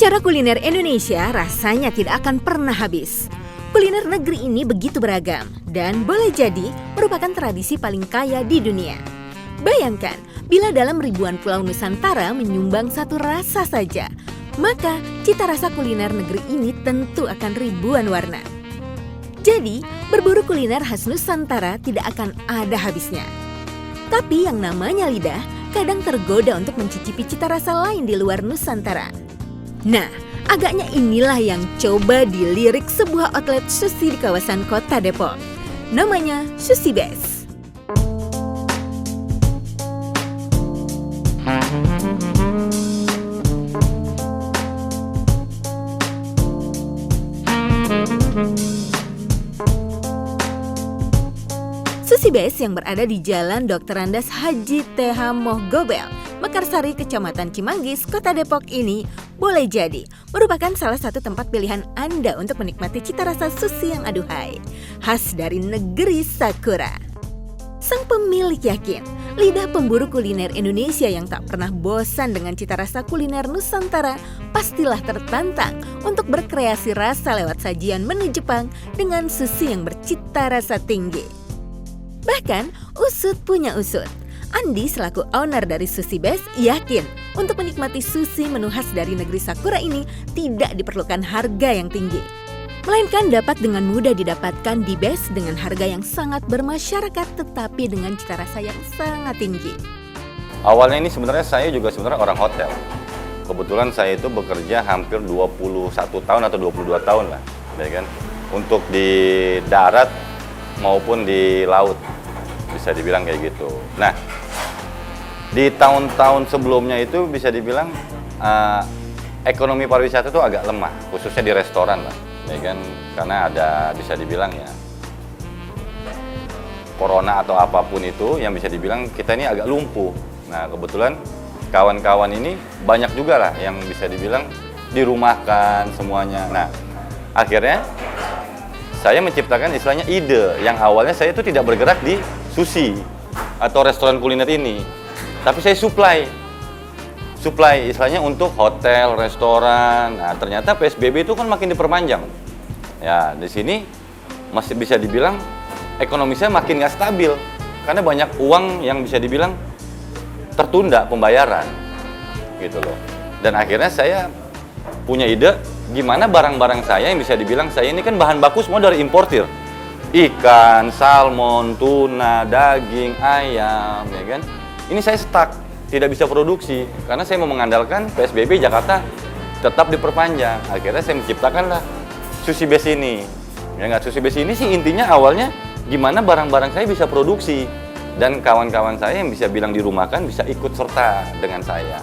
Bicara kuliner Indonesia, rasanya tidak akan pernah habis. Kuliner negeri ini begitu beragam dan boleh jadi merupakan tradisi paling kaya di dunia. Bayangkan, bila dalam ribuan pulau Nusantara menyumbang satu rasa saja, maka cita rasa kuliner negeri ini tentu akan ribuan warna. Jadi, berburu kuliner khas Nusantara tidak akan ada habisnya. Tapi yang namanya lidah kadang tergoda untuk mencicipi cita rasa lain di luar Nusantara. Nah, agaknya inilah yang coba dilirik sebuah outlet sushi di kawasan Kota Depok. Namanya Sushi Best. Sushi Best yang berada di Jalan Dr. Andas Haji TH Mohgobel, Mekarsari, Kecamatan Cimanggis, Kota Depok ini boleh jadi merupakan salah satu tempat pilihan Anda untuk menikmati cita rasa sushi yang aduhai, khas dari negeri Sakura. Sang pemilik yakin, lidah pemburu kuliner Indonesia yang tak pernah bosan dengan cita rasa kuliner Nusantara pastilah tertantang untuk berkreasi rasa lewat sajian menu Jepang dengan sushi yang bercita rasa tinggi. Bahkan, usut punya usut. Andi selaku owner dari Sushi Best yakin untuk menikmati sushi menu khas dari negeri Sakura ini tidak diperlukan harga yang tinggi, melainkan dapat dengan mudah didapatkan di Best dengan harga yang sangat bermasyarakat tetapi dengan cita rasa yang sangat tinggi. Awalnya ini sebenarnya saya juga orang hotel. Kebetulan saya itu bekerja hampir 21 tahun atau 22 tahun lah, ya kan? Untuk di darat maupun di laut, bisa dibilang kayak gitu. Nah, di tahun-tahun sebelumnya itu bisa dibilang ekonomi pariwisata itu agak lemah, khususnya di restoran lah, ya kan? Karena ada bisa dibilang ya corona atau apapun itu yang bisa dibilang kita ini agak lumpuh. Nah, kebetulan kawan-kawan ini banyak juga lah yang bisa dibilang dirumahkan semuanya. Nah, akhirnya saya menciptakan istilahnya ide yang awalnya saya itu tidak bergerak di sushi atau restoran kuliner ini, tapi saya supply istilahnya untuk hotel, restoran. Nah, ternyata PSBB itu kan makin diperpanjang. Ya, di sini masih bisa dibilang ekonomi saya makin nggak stabil karena banyak uang yang bisa dibilang tertunda pembayaran, gitu loh. Dan akhirnya saya punya ide gimana barang-barang saya yang bisa dibilang saya ini kan bahan baku semua dari importir. Ikan, salmon, tuna, daging, ayam, ya kan. Ini saya stuck, tidak bisa produksi karena saya mau mengandalkan PSBB Jakarta tetap diperpanjang. Akhirnya saya menciptakanlah Sushi Best ini. Ya nggak, Sushi Best ini sih intinya awalnya gimana barang-barang saya bisa produksi dan kawan-kawan saya yang bisa bilang dirumahkan bisa ikut serta dengan saya.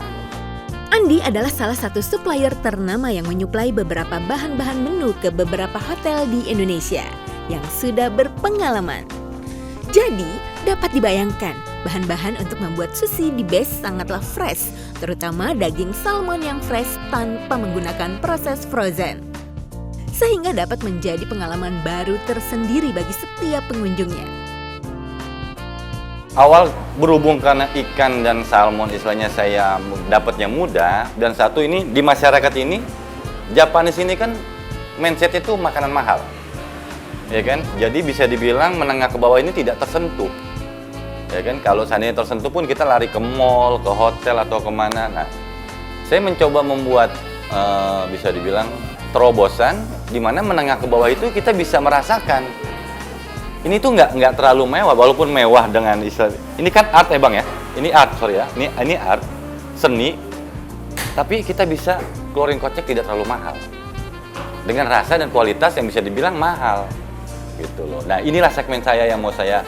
Andi adalah salah satu supplier ternama yang menyuplai beberapa bahan-bahan menu ke beberapa hotel di Indonesia yang sudah berpengalaman. Jadi, dapat dibayangkan, bahan-bahan untuk membuat sushi di Best sangatlah fresh, terutama daging salmon yang fresh tanpa menggunakan proses frozen. Sehingga dapat menjadi pengalaman baru tersendiri bagi setiap pengunjungnya. Awal berhubung karena ikan dan salmon istilahnya saya dapatnya mudah, dan satu ini di masyarakat ini Japanese ini kan mindset itu makanan mahal, ya kan? Jadi bisa dibilang menengah ke bawah ini tidak tersentuh, ya kan? Kalau seandainya tersentuh pun kita lari ke mall, ke hotel atau kemana. Nah, saya mencoba membuat bisa dibilang terobosan di mana menengah ke bawah itu kita bisa merasakan. Ini tuh nggak terlalu mewah, walaupun mewah dengan istilah. Ini kan art ya bang ya, ini art sorry ya, ini art, seni. Tapi kita bisa keluarin kocek tidak terlalu mahal, dengan rasa dan kualitas yang bisa dibilang mahal, gitu loh. Nah inilah segmen saya yang mau saya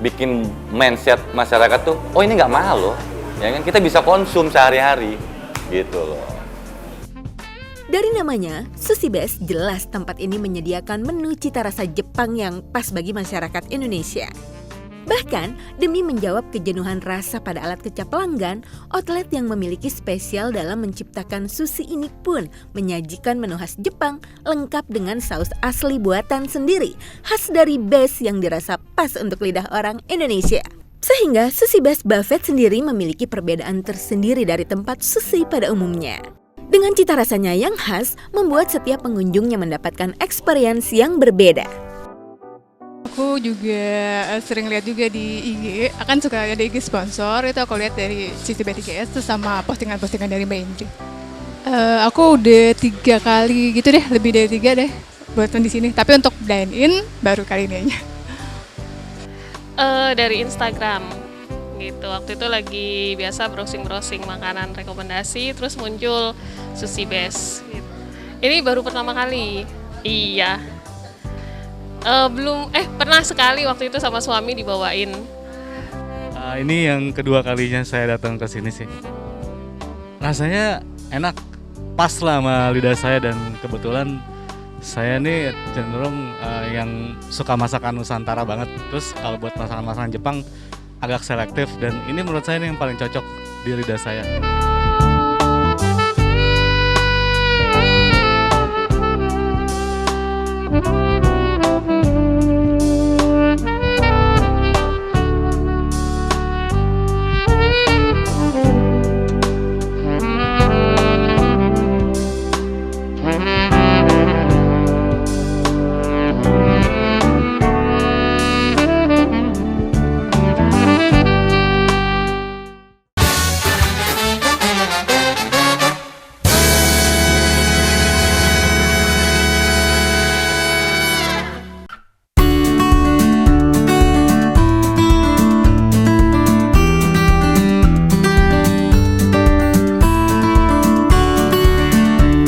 bikin mindset masyarakat tuh, oh ini nggak mahal loh, ya kan kita bisa konsum sehari-hari, gitu loh. Dari namanya, Sushi Best jelas tempat ini menyediakan menu cita rasa Jepang yang pas bagi masyarakat Indonesia. Bahkan, demi menjawab kejenuhan rasa pada alat kecap pelanggan, outlet yang memiliki spesial dalam menciptakan sushi ini pun menyajikan menu khas Jepang lengkap dengan saus asli buatan sendiri, khas dari Best yang dirasa pas untuk lidah orang Indonesia. Sehingga Sushi Best Buffet sendiri memiliki perbedaan tersendiri dari tempat sushi pada umumnya. Dengan cita rasanya yang khas, membuat setiap pengunjungnya mendapatkan experience yang berbeda. Aku juga sering lihat juga di IG, akan suka ada IG sponsor, itu aku lihat dari Susi B3GS terus sama postingan-postingan dari Mbak Indri. Aku udah 3 kali gitu deh, lebih dari 3 deh buat di sini. Tapi untuk dine in baru kali ini aja. Dari Instagram gitu. Waktu itu lagi biasa browsing makanan rekomendasi, terus muncul Sushi Best gitu. Ini baru pertama kali. Iya. Pernah sekali waktu itu sama suami dibawain. Ini yang kedua kalinya saya datang ke sini sih. Rasanya enak, pas lah sama lidah saya, dan kebetulan saya nih cenderung yang suka masakan Nusantara banget. Terus kalau buat masakan-masakan Jepang agak selektif, dan ini menurut saya ini yang paling cocok di lidah saya.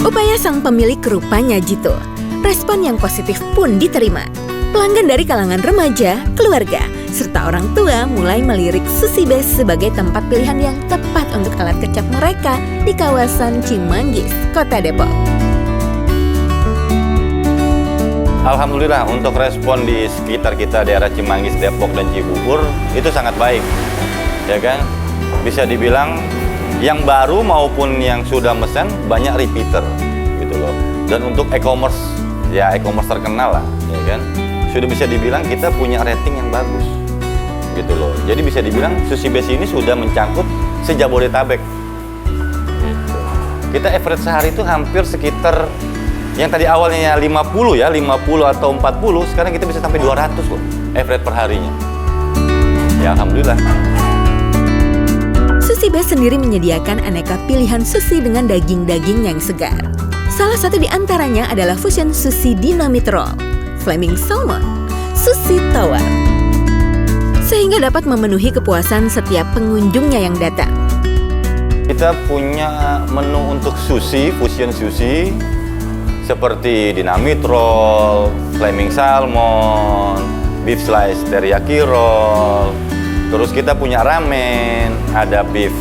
Upaya sang pemilik rupanya jitu. Respon yang positif pun diterima. Pelanggan dari kalangan remaja, keluarga, serta orang tua mulai melirik Sushi Best sebagai tempat pilihan yang tepat untuk alat kecap mereka di kawasan Cimanggis, Kota Depok. Alhamdulillah untuk respon di sekitar kita daerah Cimanggis, Depok, dan Cibubur itu sangat baik, ya kan? Bisa dibilang yang baru maupun yang sudah mesen banyak repeater, gitu loh. Dan untuk e-commerce, ya e-commerce terkenal lah, ya kan? Sudah bisa dibilang kita punya rating yang bagus, gitu loh. Jadi bisa dibilang Sushi Best ini sudah mencangkut se-Jabodetabek. Gitu. Kita average sehari itu hampir sekitar yang tadi awalnya 50 atau 40, sekarang kita bisa sampai 200 loh average per harinya. Ya alhamdulillah. Sushi Best sendiri menyediakan aneka pilihan sushi dengan daging-daging yang segar. Salah satu di antaranya adalah fusion sushi dynamite roll, flaming salmon, sushi tawar. Sehingga dapat memenuhi kepuasan setiap pengunjungnya yang datang. Kita punya menu untuk sushi, fusion sushi, seperti dynamite roll, flaming salmon, beef slice teriyaki roll. Terus kita punya ramen, ada beef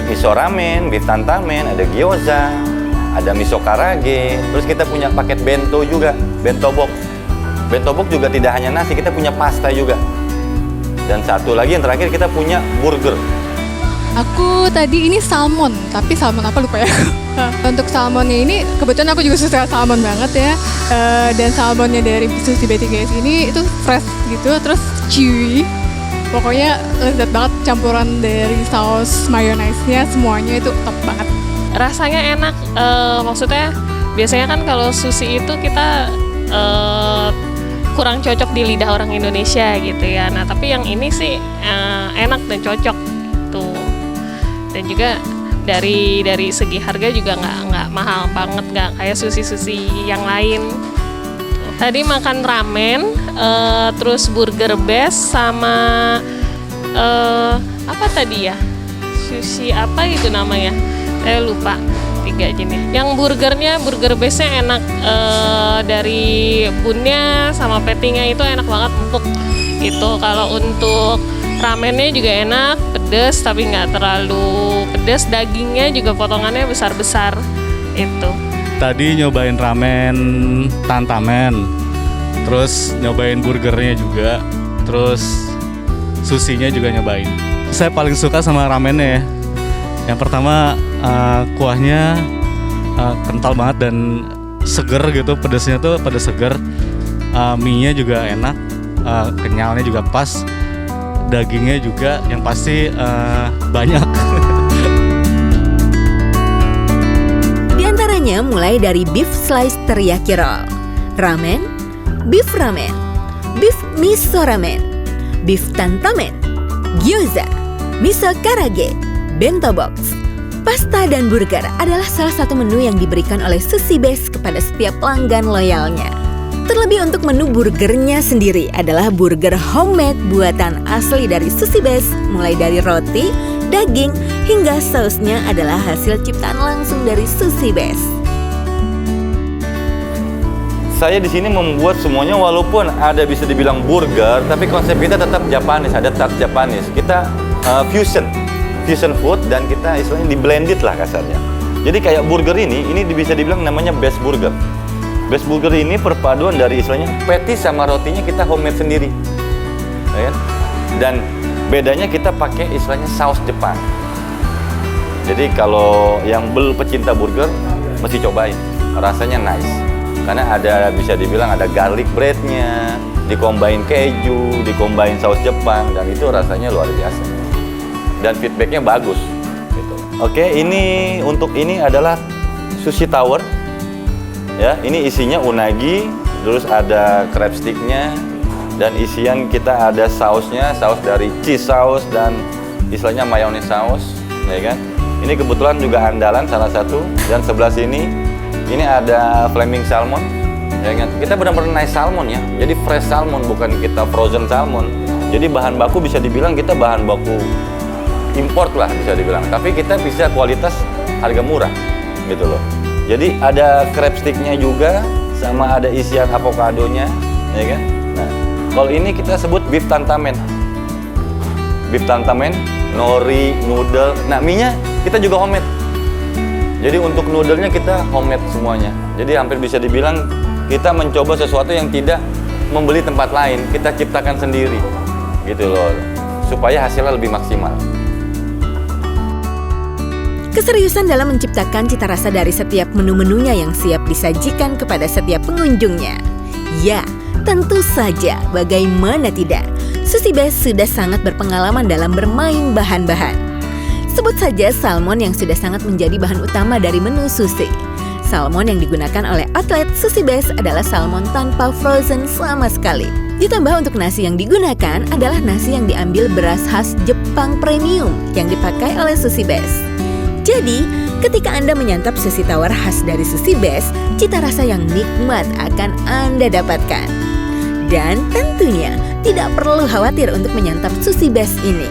miso ramen, beef tantamen, ada gyoza, ada miso karage. Terus kita punya paket bento juga, bento box. Bento box juga tidak hanya nasi, kita punya pasta juga. Dan satu lagi yang terakhir kita punya burger. Aku tadi ini salmon, tapi salmon apa lupa ya. Untuk salmonnya ini, kebetulan aku juga suka salmon banget ya. Dan salmonnya dari Sushi B3GS ini itu fresh gitu, terus chewy. Pokoknya lezat banget, campuran dari saus mayonnaise-nya, semuanya itu top banget. Rasanya enak, maksudnya biasanya kan kalau sushi itu kita kurang cocok di lidah orang Indonesia gitu ya. Nah tapi yang ini sih enak dan cocok tuh. Dan juga dari segi harga juga nggak mahal banget, nggak kayak sushi yang lain. Tadi makan ramen, terus burger best sama apa tadi ya? Sushi apa gitu namanya? Saya lupa. 3 jenis. Yang burger bestnya enak, dari bunnya sama patty-nya itu enak banget empuk. Itu kalau untuk ramennya juga enak, pedas tapi nggak terlalu pedas. Dagingnya juga potongannya besar-besar. Itu. Tadi nyobain ramen tantamen, terus nyobain burgernya juga, terus sushinya juga nyobain. Saya paling suka sama ramennya ya. Yang pertama kuahnya kental banget dan seger gitu, pedasnya tuh pedas seger. Mie-nya juga enak, kenyalnya juga pas, dagingnya juga yang pasti banyak. Menunya mulai dari beef slice teriyaki roll, ramen, beef miso ramen, beef tantamen, gyoza, miso karage, bento box. Pasta dan burger adalah salah satu menu yang diberikan oleh Sushi Base kepada setiap pelanggan loyalnya. Terlebih untuk menu burgernya sendiri adalah burger homemade buatan asli dari Sushi Base, mulai dari roti, daging, hingga sausnya adalah hasil ciptaan langsung dari Sushi Base. Saya di sini membuat semuanya walaupun ada bisa dibilang burger, tapi konsep kita tetap Japanese, ada touch Japanese. Kita fusion food dan kita istilahnya di blended lah kasarnya. Jadi kayak burger ini bisa dibilang namanya best burger. Best burger ini perpaduan dari istilahnya patty sama rotinya kita homemade sendiri, ya kan? Dan bedanya kita pakai istilahnya saus Jepang. Jadi kalau yang pecinta burger mesti cobain, rasanya nice. Karena ada bisa dibilang ada garlic breadnya, dikombain keju, dikombain saus Jepang, dan itu rasanya luar biasa. Dan feedbacknya bagus. Gitu. Oke, untuk ini adalah sushi tower. Ya, ini isinya unagi, terus ada crab sticknya, dan isian kita ada sausnya, saus dari cheese sauce dan istilahnya mayonnaise saus, ya kan? Ini kebetulan juga andalan salah satu. Dan sebelah sini ini ada flaming salmon, ya kan? Kita benar-benar nice salmon ya, jadi fresh salmon, bukan kita frozen salmon. Jadi bahan baku bisa dibilang kita bahan baku import lah bisa dibilang, tapi kita bisa kualitas harga murah, gitu loh. Jadi ada crab sticknya juga, sama ada isian avokadonya, ya kan? Nah, kalau ini kita sebut beef tantamen. Beef tantamen, nori, noodle. Nah, mie-nya kita juga homemade. Jadi untuk noodle-nya kita homemade semuanya. Jadi hampir bisa dibilang kita mencoba sesuatu yang tidak membeli tempat lain, kita ciptakan sendiri, gitu loh, supaya hasilnya lebih maksimal. Keseriusan dalam menciptakan cita rasa dari setiap menu-menunya yang siap disajikan kepada setiap pengunjungnya. Ya, tentu saja, bagaimana tidak? Sushi Base sudah sangat berpengalaman dalam bermain bahan-bahan. Sebut saja salmon yang sudah sangat menjadi bahan utama dari menu sushi. Salmon yang digunakan oleh outlet Sushi Base adalah salmon tanpa frozen sama sekali. Ditambah untuk nasi yang digunakan adalah nasi yang diambil beras khas Jepang premium yang dipakai oleh Sushi Base. Jadi, ketika Anda menyantap sushi tower khas dari Sushi Base, cita rasa yang nikmat akan Anda dapatkan. Dan tentunya tidak perlu khawatir untuk menyantap Sushi Base ini,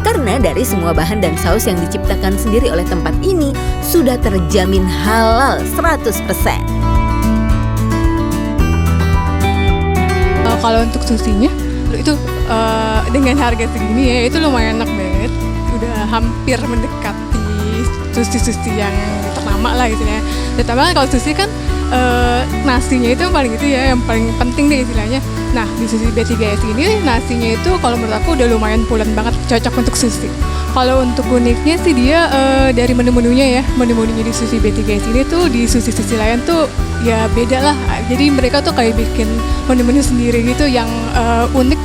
karena dari semua bahan dan saus yang diciptakan sendiri oleh tempat ini sudah terjamin halal 100%. Kalau untuk susinya, itu dengan harga segini ya, itu lumayan enak banget. Udah hampir mendekati sushi yang ternama lah gitu ya. Terutama kalau sushi kan nasinya itu paling itu ya, yang paling penting deh istilahnya. Nah, di Sushi B3S ini nasinya itu kalau menurut aku udah lumayan pulen banget, cocok untuk sushi. Kalau untuk uniknya sih dia dari menu-menunya ya, menu-menunya di Sushi B3S ini tuh di sushi-sushi lain tuh ya beda lah. Jadi mereka tuh kayak bikin menu-menu sendiri gitu yang unik,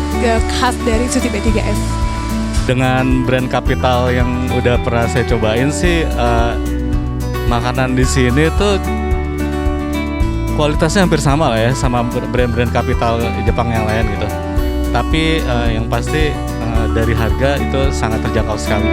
khas dari Sushi B3S. Dengan brand kapital yang udah pernah saya cobain sih, makanan di sini tuh kualitasnya hampir sama lah ya sama brand-brand kapital Jepang yang lain gitu. Tapi yang pasti dari harga itu sangat terjangkau sekali.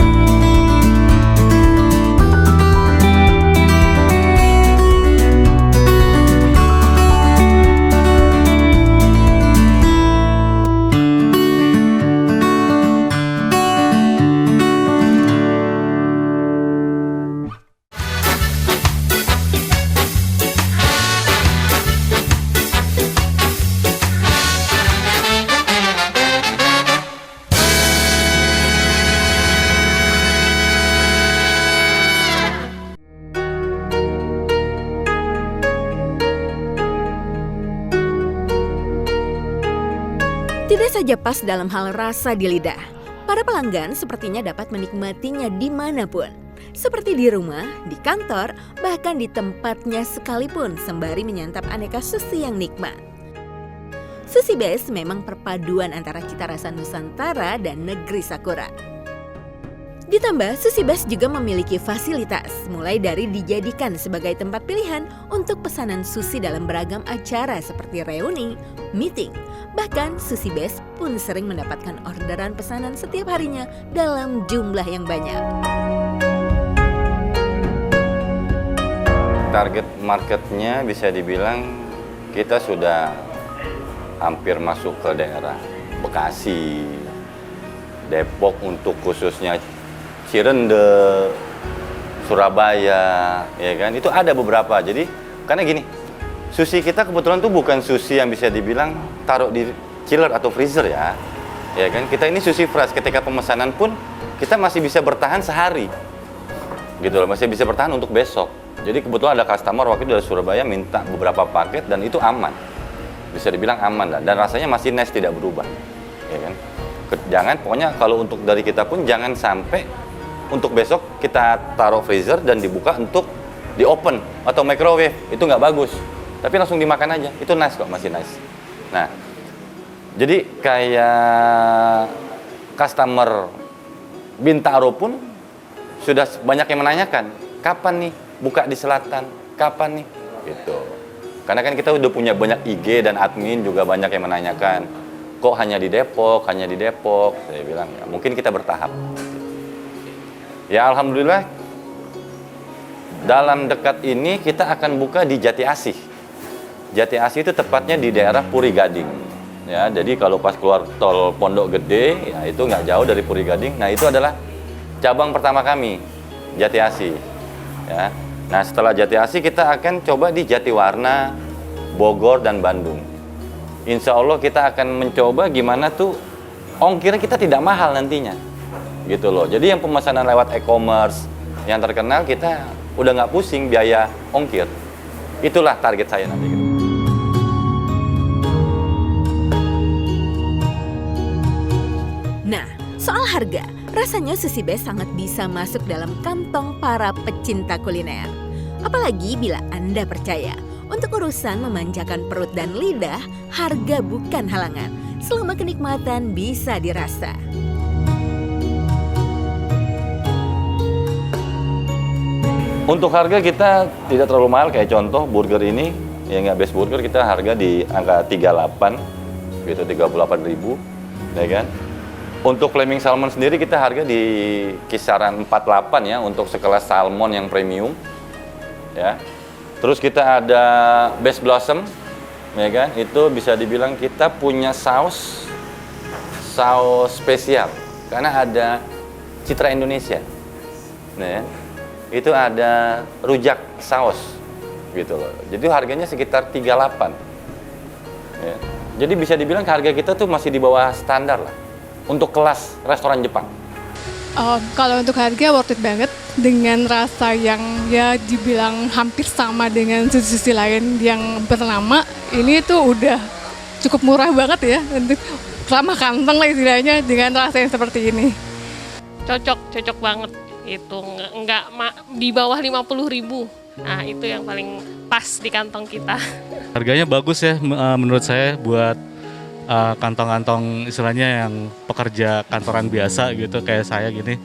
Tidak saja pas dalam hal rasa di lidah, para pelanggan sepertinya dapat menikmatinya dimanapun. Seperti di rumah, di kantor, bahkan di tempatnya sekalipun sembari menyantap aneka sushi yang nikmat. Sushi Base memang perpaduan antara cita rasa Nusantara dan negeri Sakura. Ditambah, Sushi Best juga memiliki fasilitas, mulai dari dijadikan sebagai tempat pilihan untuk pesanan sushi dalam beragam acara seperti reuni, meeting. Bahkan, Sushi Best pun sering mendapatkan orderan pesanan setiap harinya dalam jumlah yang banyak. Target marketnya bisa dibilang kita sudah hampir masuk ke daerah Bekasi, Depok untuk khususnya Cirende, Surabaya, ya kan? Itu ada beberapa. Jadi karena gini, sushi kita kebetulan tuh bukan sushi yang bisa dibilang taruh di chiller atau freezer ya. Ya kan? Kita ini sushi fresh. Ketika pemesanan pun kita masih bisa bertahan sehari. Gitu loh, masih bisa bertahan untuk besok. Jadi kebetulan ada customer waktu itu dari Surabaya minta beberapa paket dan itu aman. Bisa dibilang aman lah, dan rasanya masih nice, tidak berubah. Ya kan? Jangan, pokoknya kalau untuk dari kita pun jangan sampai untuk besok kita taruh freezer dan dibuka untuk di open atau microwave, itu nggak bagus. Tapi langsung dimakan aja, itu nice kok, masih nice. Nah, jadi kayak customer Bintaro pun sudah banyak yang menanyakan, kapan nih buka di selatan, kapan nih, gitu. Karena kan kita udah punya banyak IG dan admin juga banyak yang menanyakan, kok hanya di Depok, hanya di Depok. Saya bilang, ya mungkin kita bertahap. Ya alhamdulillah, dalam dekat ini kita akan buka di Jati Asih. Jati Asih itu tepatnya di daerah Puri Gading. Ya, jadi kalau pas keluar tol Pondok Gede, ya itu nggak jauh dari Puri Gading. Nah itu adalah cabang pertama kami, Jati Asih. Ya. Nah setelah Jati Asih kita akan coba di Jatiwarna, Bogor dan Bandung. Insya Allah kita akan mencoba gimana tuh ongkirnya kita tidak mahal nantinya. Gitu loh. Jadi yang pemesanan lewat e-commerce yang terkenal kita udah nggak pusing biaya ongkir. Itulah target saya nanti. Nah, soal harga, rasanya Sushi Best sangat bisa masuk dalam kantong para pecinta kuliner. Apalagi bila Anda percaya, untuk urusan memanjakan perut dan lidah, harga bukan halangan. Selama kenikmatan bisa dirasa. Untuk harga kita tidak terlalu mahal, kayak contoh burger ini, ya nggak Best Burger kita harga di angka 38, gitu 38.000, ya kan? Untuk Flaming Salmon sendiri kita harga di kisaran 48 ya untuk sekelas salmon yang premium, ya. Terus kita ada Best Blossom, ya kan? Itu bisa dibilang kita punya saus spesial karena ada Citra Indonesia, ya. Itu ada rujak saus gitu loh. Jadi harganya sekitar 38. Ya. Jadi bisa dibilang harga kita tuh masih di bawah standar lah untuk kelas restoran Jepang. Kalau untuk harga worth it banget dengan rasa yang ya dibilang hampir sama dengan sushi lain yang bernama. Ini tuh udah cukup murah banget ya untuk ramah kantong lah istilahnya dengan rasa yang seperti ini. Cocok banget. Itu nggak di bawah 50.000. Nah itu yang paling pas di kantong kita. Harganya bagus ya menurut saya buat kantong-kantong istilahnya yang pekerja kantoran biasa gitu kayak saya gini.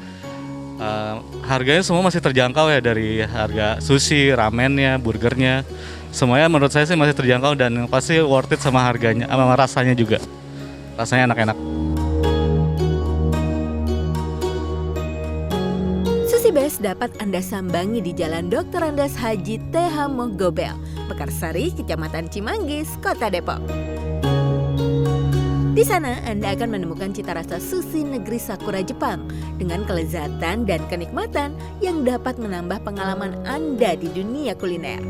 Harganya semua masih terjangkau ya, dari harga sushi, ramennya, burgernya. Semuanya menurut saya sih masih terjangkau dan pasti worth it sama harganya, sama rasanya juga. Rasanya enak-enak. Sushi Best dapat Anda sambangi di Jalan Dr. Andas Haji TH Mohgobel, Mekarsari, Kecamatan Cimanggis, Kota Depok. Di sana Anda akan menemukan cita rasa sushi negeri Sakura Jepang dengan kelezatan dan kenikmatan yang dapat menambah pengalaman Anda di dunia kuliner.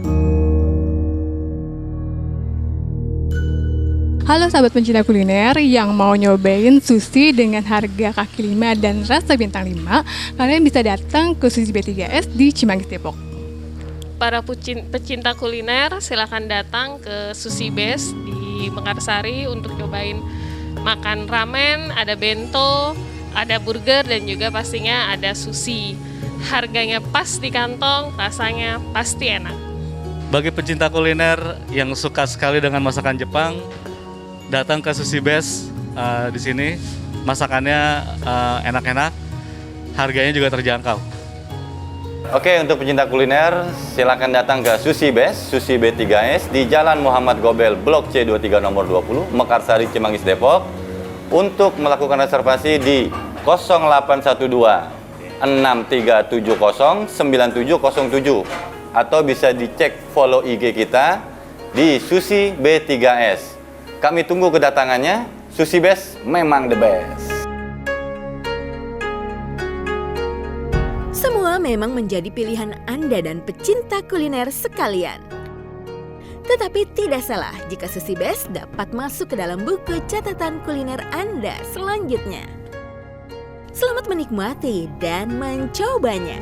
Halo sahabat pencinta kuliner yang mau nyobain sushi dengan harga kaki 5 dan rasa bintang 5, kalian bisa datang ke Sushi B3S di Cimanggis, Depok. Para pecinta kuliner silakan datang ke Sushi Best di Mekarsari untuk cobain makan ramen, ada bento, ada burger dan juga pastinya ada sushi. Harganya pas di kantong, rasanya pasti enak. Bagi pecinta kuliner yang suka sekali dengan masakan Jepang, datang ke Sushi Best di sini. Masakannya enak-enak, harganya juga terjangkau. Oke, untuk pecinta kuliner, silakan datang ke Sushi Best, Sushi B3S di Jalan Muhammad Gobel, Blok C23 nomor 20, Mekarsari, Cimanggis, Depok. Untuk melakukan reservasi di 0812 6370 9707 atau bisa dicek follow IG kita di Sushi B3S. Kami tunggu kedatangannya. Sushi Best memang the best. Semua memang menjadi pilihan Anda dan pecinta kuliner sekalian. Tetapi tidak salah jika Sushi Best dapat masuk ke dalam buku catatan kuliner Anda selanjutnya. Selamat menikmati dan mencobanya.